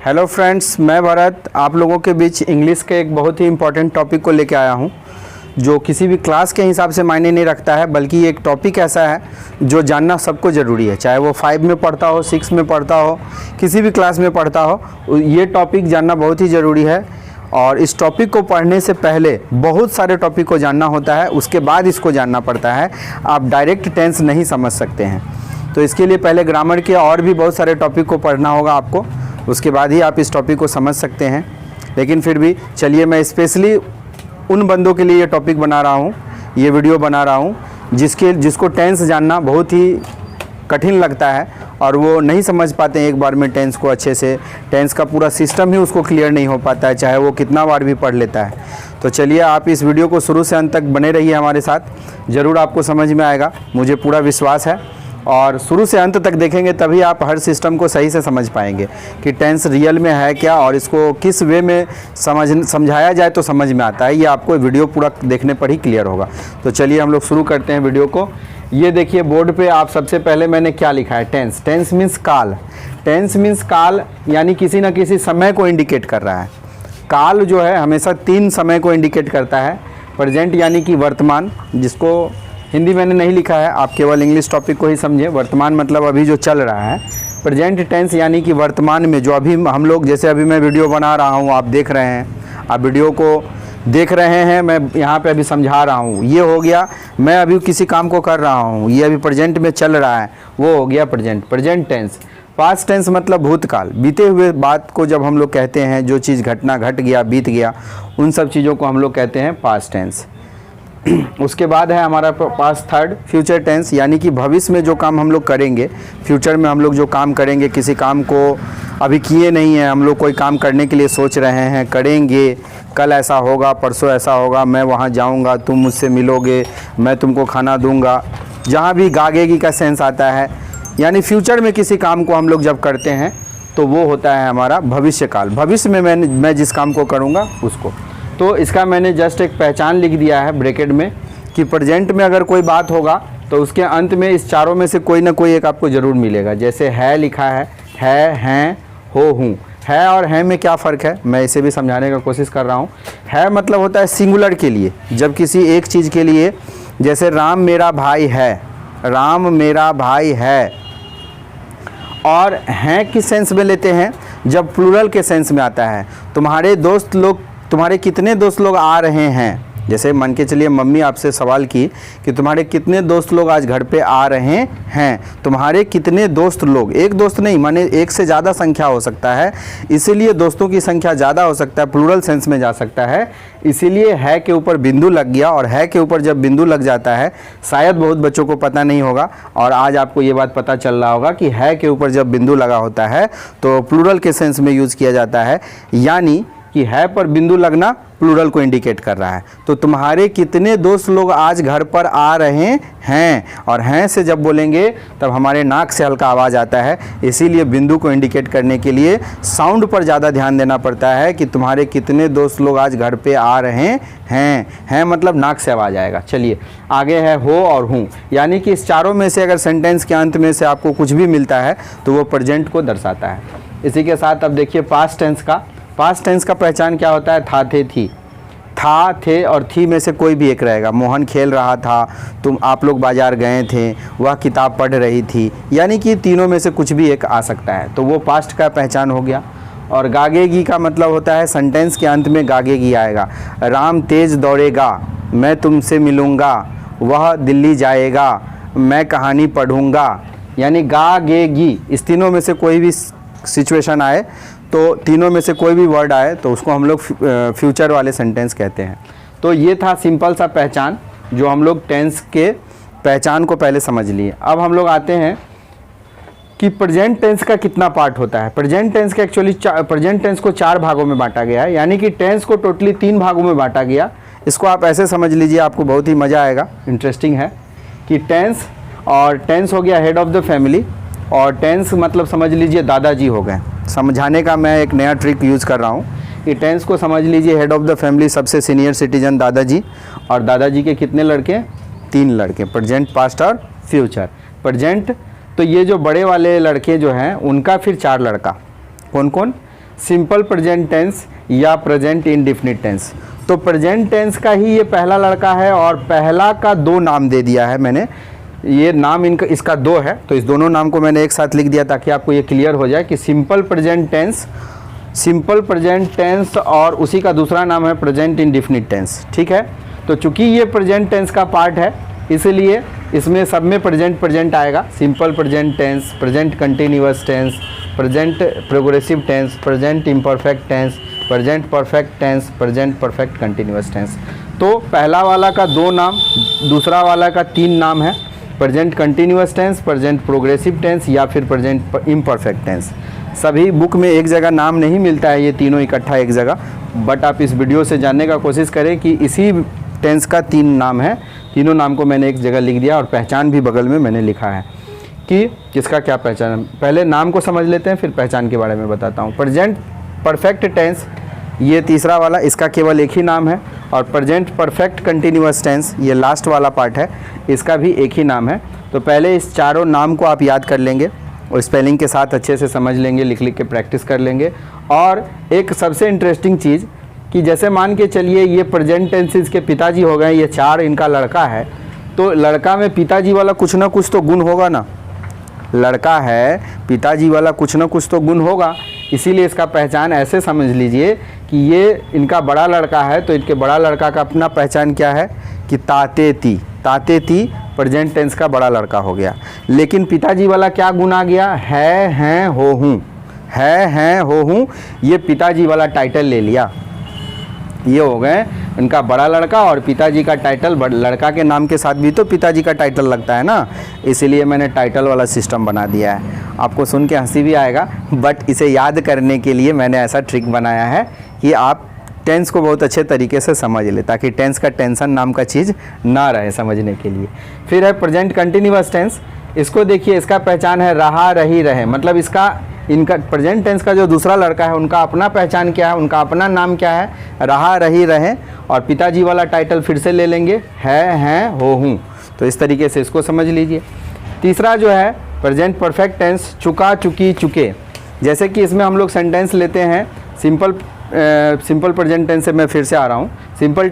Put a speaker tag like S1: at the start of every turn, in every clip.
S1: Hello friends, मैं भरत आप लोगों के बीच इंग्लिश के एक बहुत ही इम्पॉर्टेंट टॉपिक को लेके आया हूं, जो किसी भी क्लास के हिसाब से मायने नहीं रखता है, बल्कि एक टॉपिक ऐसा है जो जानना सबको ज़रूरी है। चाहे वो 5 में पढ़ता हो, 6 में पढ़ता हो, किसी भी क्लास में पढ़ता हो, ये टॉपिक जानना बहुत ही ज़रूरी है। और इस टॉपिक को पढ़ने से पहले बहुत सारे टॉपिक को जानना होता है, उसके बाद इसको जानना पड़ता है। आप डायरेक्ट टेंस नहीं समझ सकते हैं, तो इसके लिए पहले ग्रामर के और भी बहुत सारे टॉपिक को पढ़ना होगा आपको, उसके बाद ही आप इस टॉपिक को समझ सकते हैं। लेकिन फिर भी चलिए, मैं स्पेशली उन बंदों के लिए ये टॉपिक बना रहा हूँ, ये वीडियो बना रहा हूँ जिसको टेंस जानना बहुत ही कठिन लगता है और वो नहीं समझ पाते हैं एक बार में टेंस को अच्छे से। टेंस का पूरा सिस्टम ही उसको क्लियर नहीं हो पाता है, चाहे वो कितना बार भी पढ़ लेता है। तो चलिए, आप इस वीडियो को शुरू से अंत तक बने रहिए हमारे साथ, ज़रूर आपको समझ में आएगा, मुझे पूरा विश्वास है। और शुरू से अंत तक देखेंगे तभी आप हर सिस्टम को सही से समझ पाएंगे कि टेंस रियल में है क्या और इसको किस वे में समझाया जाए तो समझ में आता है। ये आपको वीडियो पूरा देखने पर ही क्लियर होगा। तो चलिए हम लोग शुरू करते हैं वीडियो को। ये देखिए बोर्ड पे आप सबसे पहले मैंने क्या लिखा है, टेंस। टेंस मीन्स काल। टेंस मीन्स काल, यानी किसी न किसी समय को इंडिकेट कर रहा है। काल जो है हमेशा 3 समय को इंडिकेट करता है। प्रेजेंट यानी कि वर्तमान, जिसको हिंदी मैंने नहीं लिखा है, आप केवल इंग्लिश टॉपिक को ही समझिए। वर्तमान मतलब अभी जो चल रहा है। प्रेजेंट टेंस यानी कि वर्तमान में जो अभी हम लोग, जैसे अभी मैं वीडियो बना रहा हूँ, आप देख रहे हैं, आप वीडियो को देख रहे हैं, मैं यहाँ पे अभी समझा रहा हूँ, ये हो गया। मैं अभी किसी काम को कर रहा हूँ, ये अभी प्रेजेंट में चल रहा है, वो हो गया प्रेजेंट टेंस। पास्ट टेंस मतलब भूतकाल, बीते हुए बात को जब हम लोग कहते हैं, जो चीज़ घटना घट गया, बीत गया, उन सब चीज़ों को हम लोग कहते हैं पास्ट टेंस। उसके बाद है हमारा पास थर्ड, फ्यूचर टेंस, यानी कि भविष्य में जो काम हम लोग करेंगे, फ्यूचर में हम लोग जो काम करेंगे, किसी काम को अभी किए नहीं है, हम लोग कोई काम करने के लिए सोच रहे हैं, करेंगे, कल ऐसा होगा, परसों ऐसा होगा, मैं वहाँ जाऊँगा, तुम मुझसे मिलोगे, मैं तुमको खाना दूँगा, जहाँ भी गागेगी का सेंस आता है, यानी फ्यूचर में किसी काम को हम लोग जब करते हैं तो वो होता है हमारा भविष्य काल। भविष्य में मैं जिस काम को करूँगा उसको। तो इसका मैंने जस्ट एक पहचान लिख दिया है ब्रैकेट में कि प्रेजेंट में अगर कोई बात होगा तो उसके अंत में इस चारों में से कोई ना कोई एक आपको ज़रूर मिलेगा। जैसे है लिखा है, हैं, हो, हूँ। है और हैं में क्या फ़र्क है, मैं इसे भी समझाने का कोशिश कर रहा हूँ। है मतलब होता है सिंगुलर के लिए, जब किसी एक चीज़ के लिए, जैसे राम मेरा भाई है, राम मेरा भाई है। और हैं किस सेंस में लेते हैं, जब प्लूरल के सेंस में आता है। तुम्हारे कितने दोस्त लोग आ रहे हैं। जैसे मान के चलिए मम्मी आपसे सवाल की कि तुम्हारे कितने दोस्त लोग आज घर पे आ रहे हैं। तुम्हारे कितने दोस्त लोग, एक दोस्त नहीं, माने एक से ज़्यादा संख्या हो सकता है, इसीलिए दोस्तों की संख्या ज़्यादा हो सकता है, प्लूरल सेंस में जा सकता है। इसीलिए है के ऊपर बिंदु लग गया, और है के ऊपर जब बिंदु लग जाता है, शायद बहुत बच्चों को पता नहीं होगा और आज आपको ये बात पता चल रहा होगा कि है के ऊपर जब बिंदु लगा होता है तो प्लूरल के सेंस में यूज़ किया जाता है, यानी कि है पर बिंदु लगना प्लूरल को इंडिकेट कर रहा है। तो तुम्हारे कितने दोस्त लोग आज घर पर आ रहे हैं, और हैं से जब बोलेंगे तब हमारे नाक से हल्का आवाज़ आता है, इसीलिए बिंदु को इंडिकेट करने के लिए साउंड पर ज़्यादा ध्यान देना पड़ता है कि तुम्हारे कितने दोस्त लोग आज घर पे आ रहे हैं मतलब नाक से आवाज़ आएगा। चलिए आगे है हो और हूँ, यानी कि इस चारों में से अगर सेंटेंस के अंत में से आपको कुछ भी मिलता है तो वो प्रेजेंट को दर्शाता है। इसी के साथ अब देखिए पास्ट टेंस का। पास्ट टेंस का पहचान क्या होता है, था, थे, थी। था, थे और थी में से कोई भी एक रहेगा। मोहन खेल रहा था, आप लोग बाजार गए थे, वह किताब पढ़ रही थी, यानी कि तीनों में से कुछ भी एक आ सकता है, तो वो पास्ट का पहचान हो गया। और गागेगी का मतलब होता है सेंटेंस के अंत में गागेगी आएगा। राम तेज दौड़ेगा, मैं तुमसे मिलूँगा, वह दिल्ली जाएगा, मैं कहानी पढ़ूँगा, यानी गागेगी। इस तीनों में से कोई भी सिचुएशन आए, तो तीनों में से कोई भी वर्ड आए तो उसको हम लोग फ्यूचर वाले सेंटेंस कहते हैं। तो ये था सिंपल सा पहचान, जो हम लोग टेंस के पहचान को पहले समझ लिए। अब हम लोग आते हैं कि प्रेजेंट टेंस का कितना पार्ट होता है। प्रेजेंट टेंस का एक्चुअली प्रेजेंट टेंस को 4 भागों में बांटा गया है, यानी कि टेंस को टोटली 3 भागों में बांटा गया। इसको आप ऐसे समझ लीजिए, आपको बहुत ही मज़ा आएगा, इंटरेस्टिंग है कि टेंस हो गया हेड ऑफ़ द फैमिली, और टेंस मतलब समझ लीजिए दादाजी हो गए। समझाने का मैं एक नया ट्रिक यूज़ कर रहा हूँ कि टेंस को समझ लीजिए हेड ऑफ़ द फैमिली, सबसे सीनियर सिटीजन दादाजी, और दादाजी के कितने लड़के, 3 लड़के, प्रेजेंट, पास्ट और फ्यूचर। प्रेजेंट तो ये जो बड़े वाले लड़के जो हैं उनका फिर 4 लड़का, कौन कौन, सिंपल प्रेजेंट टेंस या प्रेजेंट इंडेफिनिट टेंस। तो प्रेजेंट टेंस का ही ये पहला लड़का है और पहला का दो नाम दे दिया है मैंने। ये नाम इनका इसका दो है, तो इस दोनों नाम को मैंने एक साथ लिख दिया ताकि आपको ये क्लियर हो जाए कि सिंपल प्रेजेंट टेंस और उसी का दूसरा नाम है प्रेजेंट इंडेफिनिट टेंस। ठीक है, तो चूंकि ये प्रेजेंट टेंस का पार्ट है इसलिए इसमें सब में प्रेजेंट आएगा। Simple present tense, present continuous tense, present progressive tense, present imperfect tense, present perfect tense, present perfect continuous tense. तो पहला वाला का दो नाम, दूसरा वाला का तीन नाम है, present continuous tense, present progressive tense या फिर प्रेजेंट इम्परफेक्ट टेंस। सभी बुक में एक जगह नाम नहीं मिलता है ये तीनों इकट्ठा एक जगह, बट आप इस वीडियो से जानने का कोशिश करें कि इसी टेंस का तीन नाम है। तीनों नाम को मैंने एक जगह लिख दिया और पहचान भी बगल में मैंने लिखा है कि किसका क्या पहचान है। पहले नाम को समझ लेते हैं फिर पहचान के बारे में बताता हूँ। प्रेजेंट परफेक्ट टेंस ये तीसरा वाला, इसका केवल एक ही नाम है, और प्रेजेंट परफेक्ट कंटिन्यूअस टेंस ये लास्ट वाला पार्ट है, इसका भी एक ही नाम है। तो पहले इस चारों नाम को आप याद कर लेंगे और स्पेलिंग के साथ अच्छे से समझ लेंगे, लिख लिख के प्रैक्टिस कर लेंगे। और एक सबसे इंटरेस्टिंग चीज़ कि जैसे मान के चलिए ये प्रेजेंट टेंसेस के पिताजी हो गए, ये चार इनका लड़का है, तो लड़का में पिताजी वाला कुछ ना कुछ तो गुण होगा ना। लड़का है, पिताजी वाला कुछ ना कुछ तो गुण होगा, इसीलिए इसका पहचान ऐसे समझ लीजिए कि ये इनका बड़ा लड़का है तो इनके बड़ा लड़का का अपना पहचान क्या है कि ताते ती प्रेजेंट टेंस का बड़ा लड़का हो गया। लेकिन पिताजी वाला क्या गुण आ गया, है, हैं, हो हूँ, ये पिताजी वाला टाइटल ले लिया। ये हो गए इनका बड़ा लड़का और पिताजी का टाइटल, लड़का के नाम के साथ भी तो पिताजी का टाइटल लगता है ना, इसीलिए मैंने टाइटल वाला सिस्टम बना दिया है। आपको सुन के हंसी भी आएगा, बट इसे याद करने के लिए मैंने ऐसा ट्रिक बनाया है कि आप टेंस को बहुत अच्छे तरीके से समझ ले, ताकि टेंस का टेंशन नाम का चीज़ ना रहे समझने के लिए। फिर है प्रेजेंट कंटिन्यूअस टेंस। इसको देखिए, इसका पहचान है रहा, रही, रहे। मतलब इनका प्रेजेंट टेंस का जो दूसरा लड़का है उनका अपना पहचान क्या है, उनका अपना नाम क्या है, रहा, रही, रहे, और पिताजी वाला टाइटल फिर से ले लेंगे, है, हैं, हो हूँ। तो इस तरीके से इसको समझ लीजिए। तीसरा जो है प्रेजेंट परफेक्ट टेंस, चुका, चुकी, चुके। जैसे कि इसमें हम लोग सेंटेंस लेते हैं सिंपल प्रेजेंट टेंस से मैं फिर से आ रहा हूँ। सिंपल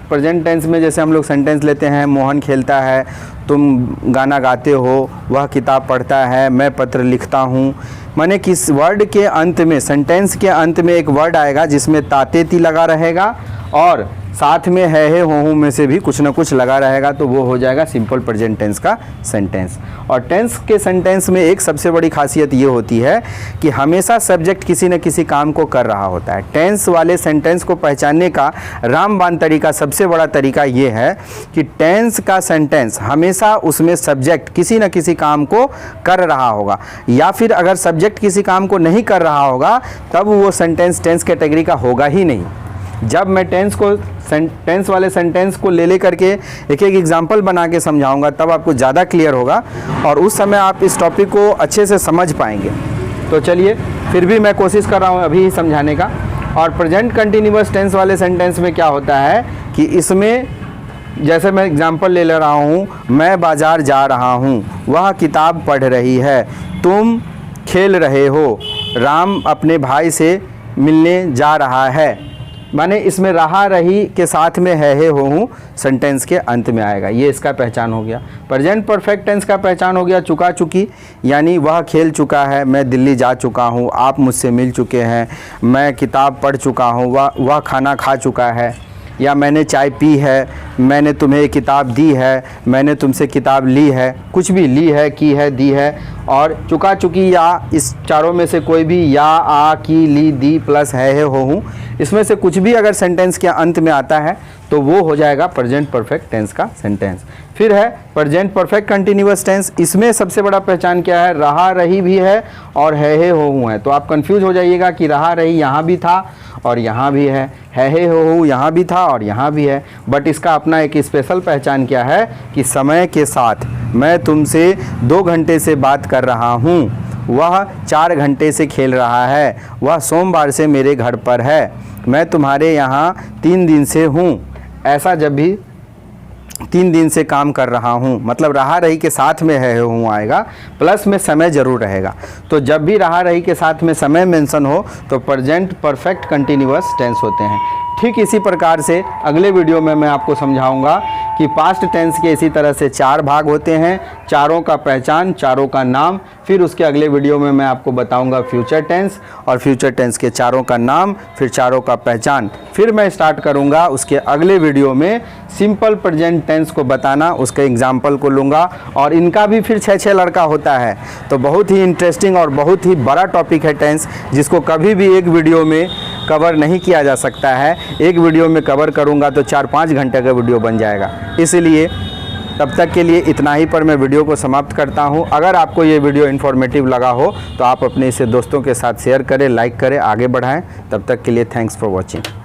S1: प्रेजेंट टेंस में जैसे हम लोग सेंटेंस लेते हैं, मोहन खेलता है, तुम गाना गाते हो, वह किताब पढ़ता है, मैं पत्र लिखता हूँ। माने किस वर्ड के अंत में, सेंटेंस के अंत में एक वर्ड आएगा जिसमें ताते ती लगा रहेगा और साथ में है, हो में से भी कुछ ना कुछ लगा रहेगा, तो वो हो जाएगा सिंपल प्रेजेंट टेंस का सेंटेंस। और टेंस के सेंटेंस में एक सबसे बड़ी खासियत ये होती है कि हमेशा सब्जेक्ट किसी न किसी काम को कर रहा होता है। टेंस वाले सेंटेंस को पहचानने का रामबाण तरीका, सबसे बड़ा तरीका ये है कि टेंस का सेंटेंस हमेशा उसमें सब्जेक्ट किसी न किसी काम को कर रहा होगा, या फिर अगर सब्जेक्ट किसी काम को नहीं कर रहा होगा तब वो सेंटेंस टेंस कैटेगरी का होगा ही नहीं। जब मैं टेंस वाले सेंटेंस को ले करके एक एग्जाम्पल बना के समझाऊंगा तब आपको ज़्यादा क्लियर होगा और उस समय आप इस टॉपिक को अच्छे से समझ पाएंगे। तो चलिए, फिर भी मैं कोशिश कर रहा हूँ अभी ही समझाने का। और प्रेजेंट कंटिन्यूअस टेंस वाले सेंटेंस में क्या होता है कि इसमें जैसे मैं एग्जाम्पल ले रहा हूँ, मैं बाज़ार जा रहा हूँ, वह किताब पढ़ रही है, तुम खेल रहे हो, राम अपने भाई से मिलने जा रहा है। माने इसमें रहा, रही के साथ में है, हो हूँ सेंटेंस के अंत में आएगा। ये इसका पहचान हो गया। प्रेजेंट परफेक्ट टेंस का पहचान हो गया चुका, चुकी, यानी वह खेल चुका है, मैं दिल्ली जा चुका हूँ, आप मुझसे मिल चुके हैं, मैं किताब पढ़ चुका हूँ, वह खाना खा चुका है, या मैंने चाय पी है, मैंने तुम्हें किताब दी है, मैंने तुमसे किताब ली है, कुछ भी ली है, की है, दी है। और चुका, चुकी, या इस चारों में से कोई भी, या, आ, की, ली, दी प्लस है, हो हूँ, इसमें से कुछ भी अगर सेंटेंस के अंत में आता है तो वो हो जाएगा प्रेजेंट परफेक्ट टेंस का सेंटेंस। फिर है प्रेजेंट परफेक्ट कंटिन्यूअस टेंस। इसमें सबसे बड़ा पहचान क्या है, रहा, रही भी है और है, हो हूँ है। तो आप कंफ्यूज हो जाइएगा कि रहा, रही यहाँ भी था और यहाँ भी है, हो हूँ यहाँ भी था और यहाँ भी है। बट इसका अपना एक स्पेशल पहचान क्या है कि समय के साथ मैं तुमसे 2 घंटे से बात कर रहा हूँ, वह 4 घंटे से खेल रहा है, वह सोमवार से मेरे घर पर है, मैं तुम्हारे यहाँ 3 दिन से हूँ। ऐसा जब भी 3 दिन से काम कर रहा हूँ, मतलब रहा रही के साथ में है हूँ आएगा, प्लस में समय ज़रूर रहेगा। तो जब भी रहा रही के साथ में समय मेंशन हो तो प्रेजेंट परफेक्ट कंटिन्यूअस टेंस होते हैं। ठीक इसी प्रकार से अगले वीडियो में मैं आपको समझाऊंगा कि पास्ट टेंस के इसी तरह से 4 भाग होते हैं, चारों का पहचान, चारों का नाम। फिर उसके अगले वीडियो में मैं आपको बताऊंगा फ्यूचर टेंस, और फ्यूचर टेंस के चारों का नाम, फिर चारों का पहचान। फिर मैं स्टार्ट करूंगा उसके अगले वीडियो में सिंपल प्रेजेंट टेंस को बताना, उसके एग्जाम्पल को लूँगा, और इनका भी फिर 6 लड़का होता है। तो बहुत ही इंटरेस्टिंग और बहुत ही बड़ा टॉपिक है टेंस, जिसको कभी भी एक वीडियो में कवर नहीं किया जा सकता है। एक वीडियो में कवर करूंगा तो 4-5 घंटे का वीडियो बन जाएगा। इसलिए तब तक के लिए इतना ही पर मैं वीडियो को समाप्त करता हूं। अगर आपको ये वीडियो इन्फॉर्मेटिव लगा हो तो आप अपने इसे दोस्तों के साथ शेयर करें, लाइक करें, आगे बढ़ाएं। तब तक के लिए थैंक्स फॉर वॉचिंग।